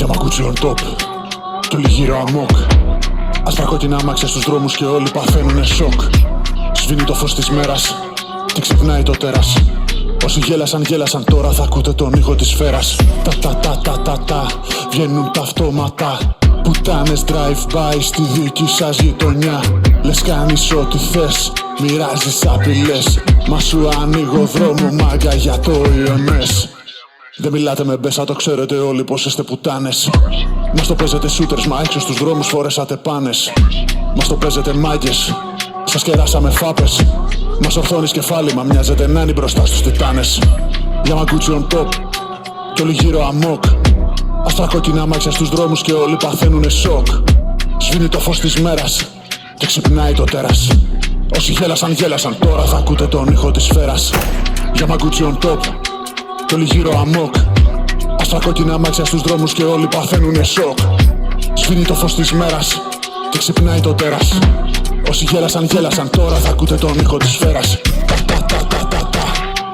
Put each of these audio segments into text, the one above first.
Γιαμαγκούτσι on top κι όλοι γύρω αμόκ. Άσπρα κόκκινα αμάξια στους δρόμους και όλοι παθαίνουνε σοκ. Σβήνει το φως της μέρας και ξυπνάει το τέρας. Όσοι γέλασαν τώρα θα ακούτε τον ήχο της σφαίρας. Τα βγαίνουν τα αυτόματα. Πουτάνες drive-by στη δική σας γειτονιά. Λες κάνεις ό,τι θες, μοιράζεις απειλές. Μα σου ανοίγω δρόμο μάγκα για το EMS. Δεν μιλάτε με μπέσα, το ξέρετε όλοι πως είστε πουτάνες. Μας το παίζετε shooters, μα έξω στους δρόμους φορέσατε πάνες. Μας το παίζετε μάγκες, σας κεράσαμε φάπες. Μας ορθώνεις κεφάλι, μα μοιάζετε νάνοι μπροστά στους τιτάνες. Γιαμαγκούτσι on top κι όλοι γύρω αμόκ. Άσπρα κόκκινα αμάξια στους δρόμους και όλοι παθαίνουνε σοκ. Σβήνει το φως της μέρας και ξυπνάει το τέρας. Όσοι γέλασαν τώρα θα ακούτε τον ήχο της σφαίρας. Γιαμαγκούτσι on top κι όλοι γύρω αμόκ. Άσπρα κόκκινα αμάξια στους δρόμους και όλοι παθαίνουνε σοκ. Σβήνει το φως της μέρας και ξυπνάει το τέρας. Όσοι γέλασαν τώρα θα ακούτε τον ήχο της σφαίρας.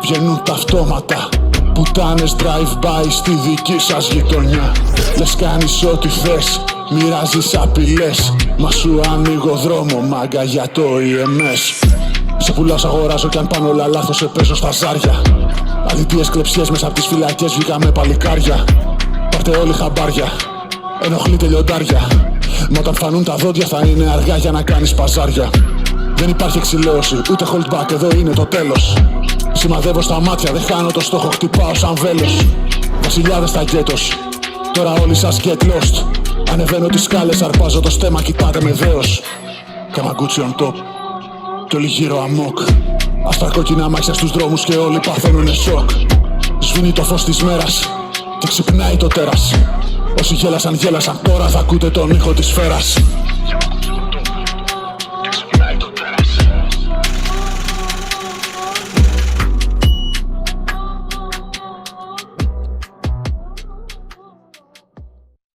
Βγαίνουν τα αυτόματα. Πουτάνες drive-by στη δική σας γειτονιά. Λες κάνεις ό,τι θες, μοιράζεις απειλές. Μα σου ανοίγω δρόμο μάγκα για το EMS. Σε πουλάω, σ' αγοράζω κι αν πάνε όλα λάθος σε παίζω στα ζάρια. Αλητίες κλεψιές μέσα απ' τις φυλακές βγήκαμε παλικάρια. Πάρτε όλοι χαμπάρια, ενοχλείτε λιοντάρια. Μα όταν φανούν τα δόντια θα είναι αργά για να κάνεις παζάρια. Δεν υπάρχει εξηλαίωση, ούτε hold back, εδώ είναι το τέλος. Σημαδεύω στα μάτια, δεν χάνω το στόχο, χτυπάω σαν βέλος. Βασιλιάδες στα γκέτος, τώρα όλοι σας get lost. Ανεβαίνω τις σκάλες, αρπάζω το στέμα, κοιτάτε με δέος. Γιαμαγκούτσι on top κι όλοι γύρω αμόκ. Άσπρα κόκκινα αμάξια στους δρόμους και όλοι παθαίνουνε σοκ. Σβήνει το φως της μέρας και ξυπνάει το τέρας. Όσοι γέλασαν τώρα θα ακούτε τον ήχο της σφαίρας.